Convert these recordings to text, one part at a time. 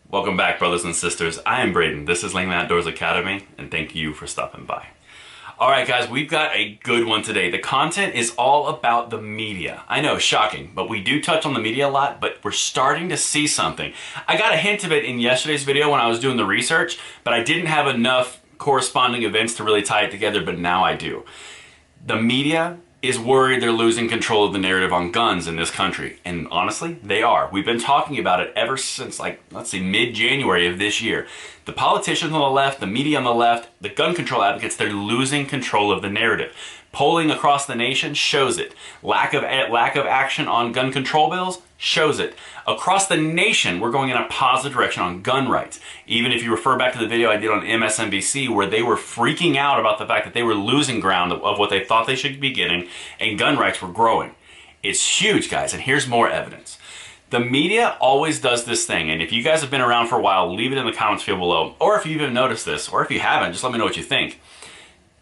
Welcome back, brothers and sisters. I am Braden. This is Langland Outdoors Academy, and thank you for stopping by. All right, guys, we've got a good one today. The content is all about the media. I know, shocking, but we do touch on the media a lot, but we're starting to see something. I got a hint of it in yesterday's video when I was doing the research, but I didn't have enough corresponding events to really tie it together, but now I do. The media is worried they're losing control of the narrative on guns in this country. And honestly, they are. We've been talking about it ever since, let's say, mid-January of this year. The politicians on the left, the media on the left, the gun control advocates, they're losing control of the narrative. Polling across the nation shows it. Lack of action on gun control bills shows it. Across the nation, we're going in a positive direction on gun rights. Even if you refer back to the video I did on MSNBC where they were freaking out about the fact that they were losing ground of what they thought they should be getting, and gun rights were growing. It's huge, guys, and here's more evidence. The media always does this thing, and if you guys have been around for a while, leave it in the comments field below. Or if you've even noticed this, or if you haven't, just let me know what you think.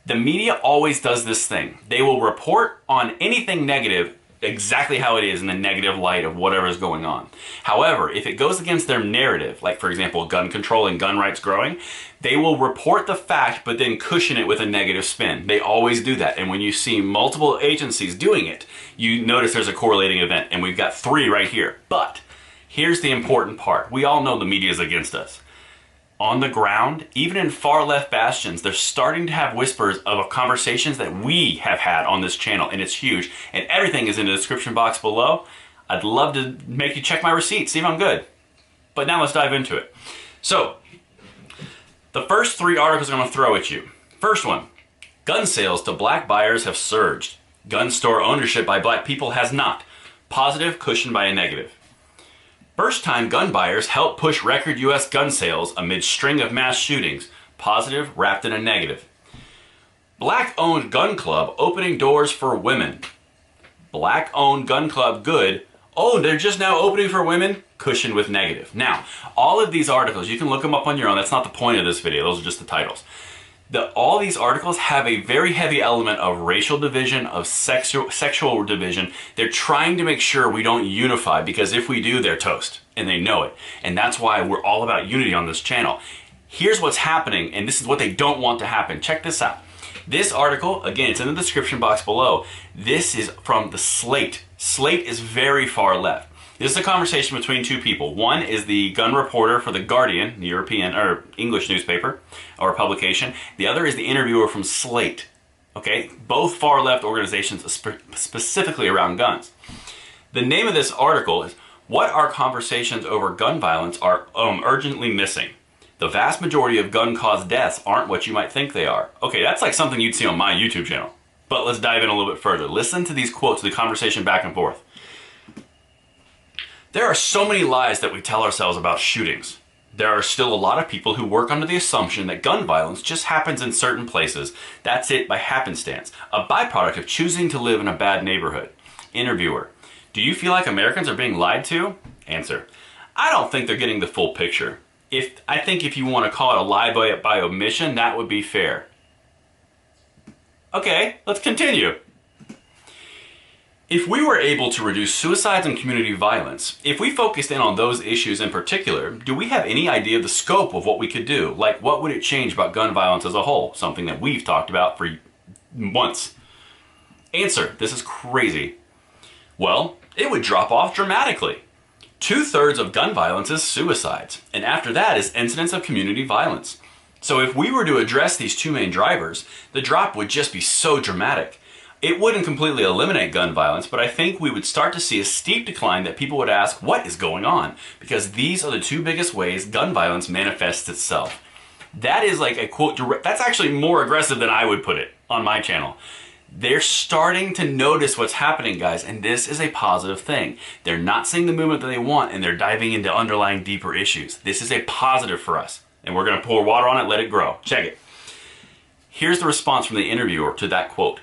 The media always does this thing. They will report on anything negative exactly how it is in the negative light of whatever is going on. However, if it goes against their narrative, like for example, gun control and gun rights growing, they will report the fact but then cushion it with a negative spin. They always do that. And when you see multiple agencies doing it, you notice there's a correlating event. And we've got 3 right here. But here's the important part. We all know the media is against us. On the ground, even in far left bastions, they're starting to have whispers of conversations that we have had on this channel, and it's huge. And everything is in the description box below. I'd love to make you check my receipts, see if I'm good. But now let's dive into it. So, the first 3 articles I'm going to throw at you. First one, gun sales to black buyers have surged. Gun store ownership by black people has not. Positive cushioned by a negative. First-time gun buyers help push record U.S. gun sales amid string of mass shootings. Positive wrapped in a negative. Black-owned gun club opening doors for women. Black-owned gun club good. Oh, they're just now opening for women? Cushioned with negative. Now, all of these articles, you can look them up on your own. That's not the point of this video. Those are just the titles. All these articles have a very heavy element of racial division, of sexual division. They're trying to make sure we don't unify, because if we do, they're toast, and they know it. And that's why we're all about unity on this channel. Here's what's happening, and this is what they don't want to happen. Check this out. This article, again, it's in the description box below. This is from the Slate. Slate is very far left. This is a conversation between 2 people. One is the gun reporter for The Guardian, the European or English newspaper or publication. The other is the interviewer from Slate. Okay, both far left organizations specifically around guns. The name of this article is "What Our Conversations Over Gun Violence Are Urgently Missing. The vast majority of gun-caused deaths aren't what you might think they are." Okay, that's like something you'd see on my YouTube channel. But let's dive in a little bit further. Listen to these quotes, the conversation back and forth. There are so many lies that we tell ourselves about shootings. There are still a lot of people who work under the assumption that gun violence just happens in certain places. That's it by happenstance, a byproduct of choosing to live in a bad neighborhood. Interviewer: do you feel like Americans are being lied to? Answer: I don't think they're getting the full picture. I think if you want to call it a lie by omission, that would be fair. Okay, let's continue. If we were able to reduce suicides and community violence, if we focused in on those issues in particular, do we have any idea of the scope of what we could do? Like, what would it change about gun violence as a whole? Something that we've talked about for months. Answer: this is crazy. Well, it would drop off dramatically. 2/3 of gun violence is suicides, and after that is incidents of community violence. So if we were to address these 2 main drivers, the drop would just be so dramatic. It wouldn't completely eliminate gun violence, but I think we would start to see a steep decline that people would ask, what is going on? Because these are the 2 biggest ways gun violence manifests itself. That is like a quote, that's actually more aggressive than I would put it on my channel. They're starting to notice what's happening, guys, and this is a positive thing. They're not seeing the movement that they want, and they're diving into underlying deeper issues. This is a positive for us, and we're going to pour water on it, let it grow. Check it. Here's the response from the interviewer to that quote.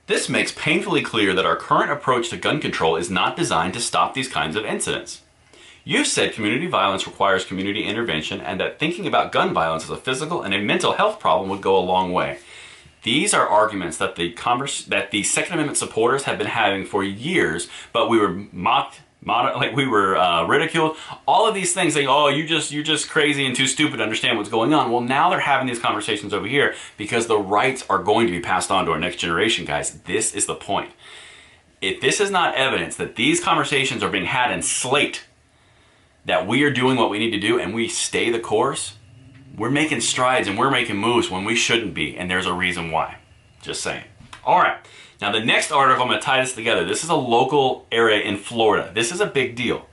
This makes painfully clear that our current approach to gun control is not designed to stop these kinds of incidents. You've said community violence requires community intervention and that thinking about gun violence as a physical and a mental health problem would go a long way. These are arguments that the Second Amendment supporters have been having for years, but we were mocked like we were ridiculed. All of these things saying, oh, you're just crazy and too stupid to understand what's going on. Well, now they're having these conversations over here because the rights are going to be passed on to our next generation, guys. This is the point. If this is not evidence that these conversations are being had in Slate, that we are doing what we need to do and we stay the course, we're making strides and we're making moves when we shouldn't be, and there's a reason why. Just saying. All right. Now, the next article, I'm going to tie this together. This is a local area in Florida. This is a big deal.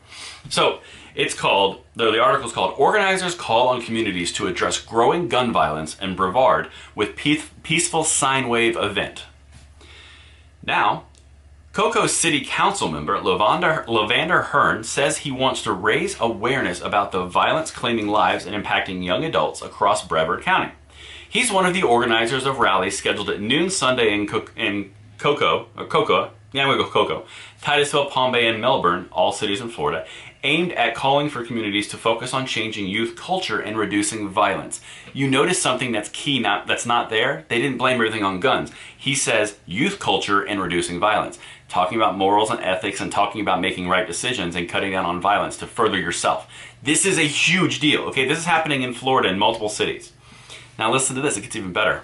So, it's called, the article's called, Organizers Call on Communities to Address Growing Gun Violence in Brevard with Peaceful Sine Wave Event. Now, Cocoa City Council member Lavander Hearn says he wants to raise awareness about the violence claiming lives and impacting young adults across Brevard County. He's one of the organizers of rallies scheduled at noon Sunday in Cocoa, Titusville, Palm Bay, and Melbourne, all cities in Florida, aimed at calling for communities to focus on changing youth culture and reducing violence. You notice something that's key, that's not there? They didn't blame everything on guns. He says youth culture and reducing violence. Talking about morals and ethics and talking about making right decisions and cutting down on violence to further yourself. This is a huge deal, okay? This is happening in Florida in multiple cities. Now listen to this, it gets even better.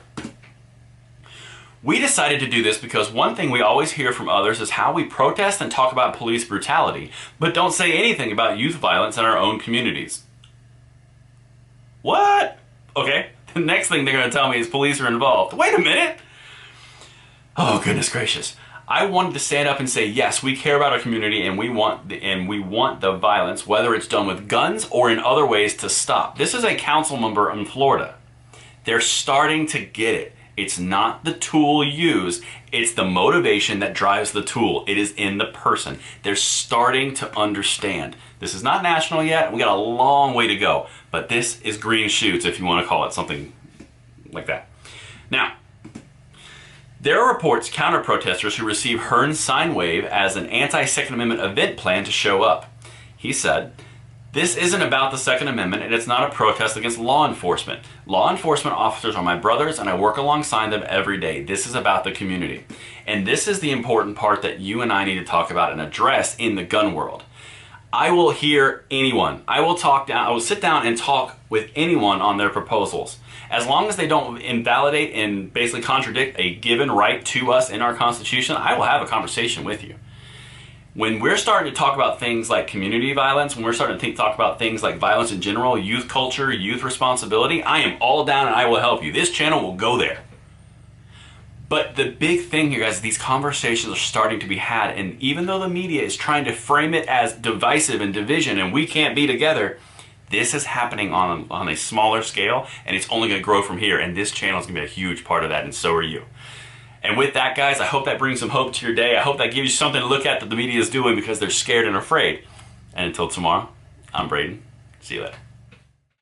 We decided to do this because one thing we always hear from others is how we protest and talk about police brutality, but don't say anything about youth violence in our own communities. What? Okay, the next thing they're going to tell me is police are involved. Wait a minute! Oh, goodness gracious. I wanted to stand up and say, yes, we care about our community and we want the violence, whether it's done with guns or in other ways, to stop. This is a council member in Florida. They're starting to get it. It's not the tool used, it's the motivation that drives the tool. It is in the person. They're starting to understand. This is not national yet, we got a long way to go, but this is green shoots, if you want to call it something like that. Now, there are reports counter-protesters who receive Hearn's sine wave as an anti-Second Amendment event plan to show up. He said, "This isn't about the Second Amendment and it's not a protest against law enforcement. Law enforcement officers are my brothers and I work alongside them every day. This is about the community." And this is the important part that you and I need to talk about and address in the gun world. I will hear anyone. I will sit down and talk with anyone on their proposals. As long as they don't invalidate and basically contradict a given right to us in our Constitution, I will have a conversation with you. When we're starting to talk about things like community violence, when we're starting to talk about things like violence in general, youth culture, youth responsibility, I am all down and I will help you. This channel will go there. But the big thing here, guys, these conversations are starting to be had, and even though the media is trying to frame it as divisive and division and we can't be together, this is happening on a smaller scale, and it's only going to grow from here, and this channel is going to be a huge part of that, and so are you. And with that, guys, I hope that brings some hope to your day. I hope that gives you something to look at that the media is doing because they're scared and afraid. And until tomorrow, I'm Braden. See you later.